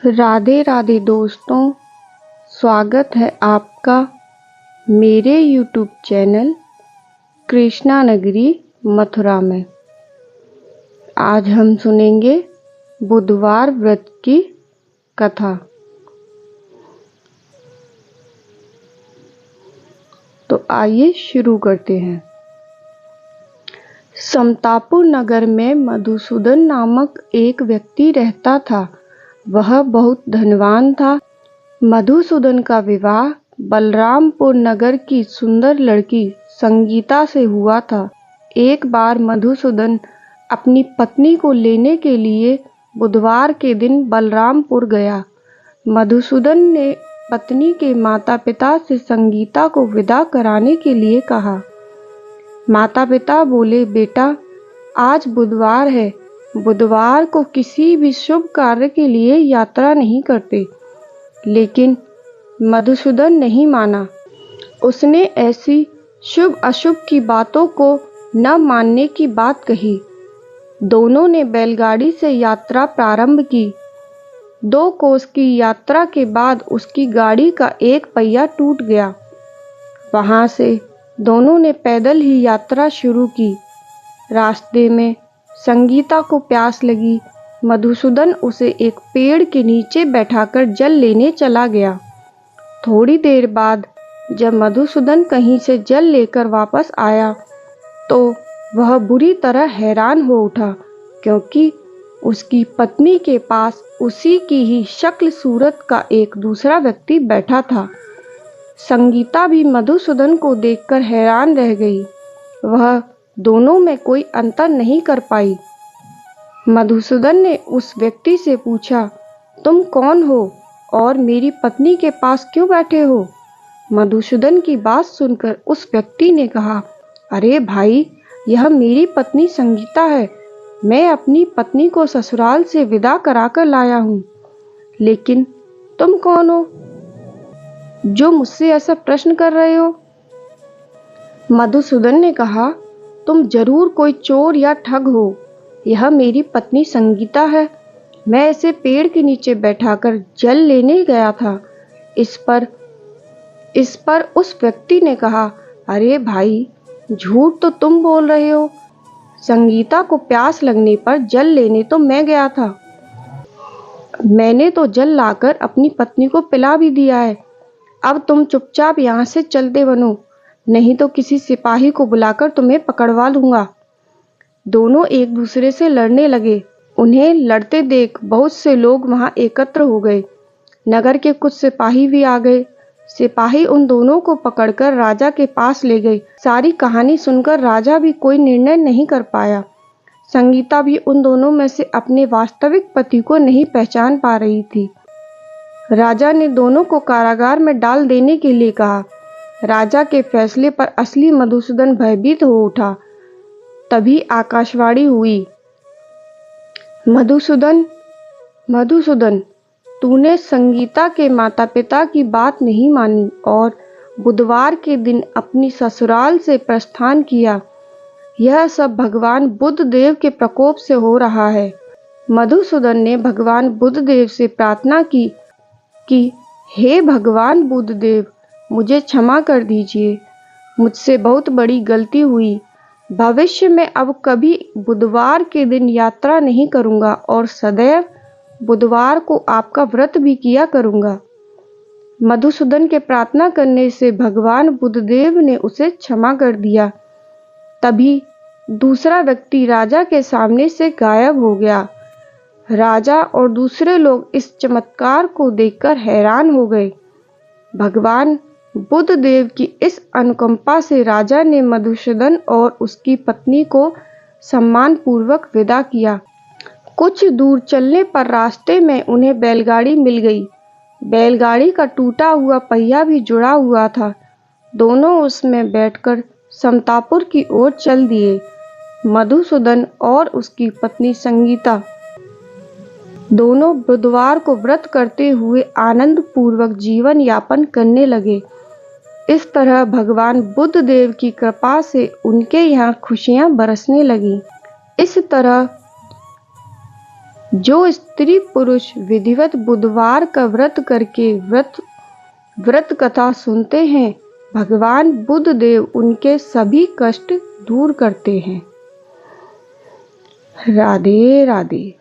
राधे राधे दोस्तों, स्वागत है आपका मेरे YouTube चैनल कृष्णा नगरी मथुरा में। आज हम सुनेंगे बुधवार व्रत की कथा। तो आइए शुरू करते हैं। समतापुर नगर में मधुसूदन नामक एक व्यक्ति रहता था। वह बहुत धनवान था। मधुसूदन का विवाह बलरामपुर नगर की सुंदर लड़की संगीता से हुआ था। एक बार मधुसूदन अपनी पत्नी को लेने के लिए बुधवार के दिन बलरामपुर गया। मधुसूदन ने पत्नी के माता-पिता से संगीता को विदा कराने के लिए कहा। माता-पिता बोले, बेटा, आज बुधवार है। बुधवार को किसी भी शुभ कार्य के लिए यात्रा नहीं करते। लेकिन मधुसूदन नहीं माना। उसने ऐसी शुभ अशुभ की बातों को न मानने की बात कही। दोनों ने बैलगाड़ी से यात्रा प्रारंभ की। 2 कोस की यात्रा के बाद उसकी गाड़ी का एक पहिया टूट गया। वहां से दोनों ने पैदल ही यात्रा शुरू की। रास्ते में संगीता को प्यास लगी। मधुसूदन उसे एक पेड़ के नीचे बैठाकर जल लेने चला गया। थोड़ी देर बाद जब मधुसूदन कहीं से जल लेकर वापस आया तो वह बुरी तरह हैरान हो उठा, क्योंकि उसकी पत्नी के पास उसी की ही शक्ल सूरत का एक दूसरा व्यक्ति बैठा था। संगीता भी मधुसूदन को देखकर हैरान रह गई। वह दोनों में कोई अंतर नहीं कर पाई। मधुसूदन ने उस व्यक्ति से पूछा, तुम कौन हो और मेरी पत्नी के पास क्यों बैठे हो? मधुसूदन की बात सुनकर उस व्यक्ति ने कहा, अरे भाई, यह मेरी पत्नी संगीता है। मैं अपनी पत्नी को ससुराल से विदा कराकर लाया हूँ। लेकिन तुम कौन हो जो मुझसे ऐसा प्रश्न कर रहे हो? मधुसूदन ने कहा, तुम जरूर कोई चोर या ठग हो। यह मेरी पत्नी संगीता है। मैं इसे पेड़ के नीचे बैठाकर जल लेने गया था। इस पर उस व्यक्ति ने कहा, अरे भाई, झूठ तो तुम बोल रहे हो। संगीता को प्यास लगने पर जल लेने तो मैं गया था। मैंने तो जल लाकर अपनी पत्नी को पिला भी दिया है। अब तुम चुपचाप यहाँ से चलते बनो, नहीं तो किसी सिपाही को बुलाकर तुम्हें पकड़वा लूंगा। दोनों एक दूसरे से लड़ने लगे। उन्हें लड़ते देख बहुत से लोग वहां एकत्र हो गए। नगर के कुछ सिपाही भी आ गए। सिपाही उन दोनों को पकड़कर राजा के पास ले गए। सारी कहानी सुनकर राजा भी कोई निर्णय नहीं कर पाया। संगीता भी उन दोनों में से अपने वास्तविक पति को नहीं पहचान पा रही थी। राजा ने दोनों को कारागार में डाल देने के लिए कहा। राजा के फैसले पर असली मधुसूदन भयभीत हो उठा। तभी आकाशवाणी हुई, मधुसूदन, मधुसूदन, तूने संगीता के माता-पिता की बात नहीं मानी और बुधवार के दिन अपनी ससुराल से प्रस्थान किया। यह सब भगवान बुद्ध देव के प्रकोप से हो रहा है। मधुसूदन ने भगवान बुद्ध देव से प्रार्थना की कि हे भगवान बुद्ध देव, मुझे क्षमा कर दीजिए। मुझसे बहुत बड़ी गलती हुई। भविष्य में अब कभी बुधवार के दिन यात्रा नहीं करूंगा और सदैव बुधवार को आपका व्रत भी किया करूंगा। मधुसूदन के प्रार्थना करने से भगवान बुद्धदेव ने उसे क्षमा कर दिया। तभी दूसरा व्यक्ति राजा के सामने से गायब हो गया। राजा और दूसरे लोग इस चमत्कार को देखकर हैरान हो गए। भगवान बुद्ध देव की इस अनुकंपा से राजा ने मधुसूदन और उसकी पत्नी को सम्मान पूर्वक विदा किया। कुछ दूर चलने पर रास्ते में उन्हें बैलगाड़ी मिल गई। बैलगाड़ी का टूटा हुआ पहिया भी जुड़ा हुआ था। दोनों उसमें बैठकर समतापुर की ओर चल दिए। मधुसूदन और उसकी पत्नी संगीता दोनों बुधवार को व्रत करते हुए आनंद पूर्वक जीवन यापन करने लगे। इस तरह भगवान बुद्ध देव की कृपा से उनके यहाँ खुशियां बरसने लगी। इस तरह जो स्त्री पुरुष विधिवत बुधवार का व्रत करके व्रत कथा सुनते हैं, भगवान बुद्ध देव उनके सभी कष्ट दूर करते हैं। राधे राधे।